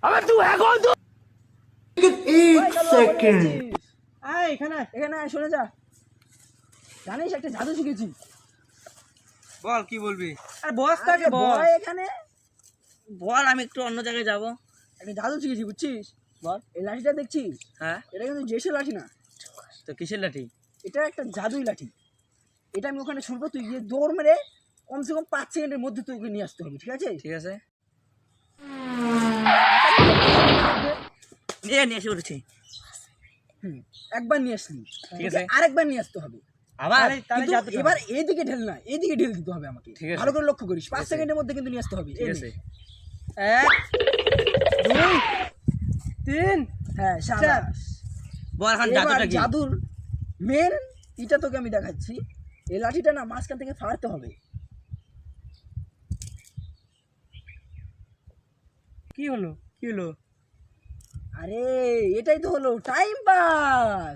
अबे तू है कौन तू? एक सेकंड আয় এখানে আয়, শুনে যা। জানিস একটা জাদু শিখেছি। বল কি বলবি? আর বস থাকে বল এখানে। বল, আমি একটু অন্য জায়গায় যাব। একটা জাদু শিখেছি বুঝছিস? বল, এই লাঠিটা দেখছিস? হ্যাঁ, এটা কিন্তু জেসের লাঠি না, তো কিসের লাঠি? এটা একটা জাদুই লাঠি। এটা আমি ওখানে ছুড়বো, তুই গিয়ে দৌড় মেরে কমসে কম 5 সেকেন্ডের মধ্যে তুই ওকে নিয়ে আসতে হবে, ঠিক আছে? ঠিক আছে, নিয়ে এসে পড়েছি। একবার নিয়ে আসলি, ঠিক আছে। আরেকবার নিয়ে আসতে হবে। আবার কিন্তু এবার এইদিকে ঢেল না, এইদিকে ঢেল দিতে হবে আমাকে। ঠিক আছে। ভালো করে লক্ষ্য করিস, 5 সেকেন্ডের মধ্যে কিন্তু নিয়ে আসতে হবে। ঠিক আছে। 1 2 3, হ্যাঁ শাবাশ। বল এখন এবার জাদুটা কি? জাদুর মেন এটা তোকে আমি দেখাচ্ছি। এই লাঠিটা না মাঝখান থেকে ফাড়তে হবে। কি হলো? আরে এটাই তো হলো টাইম পাস।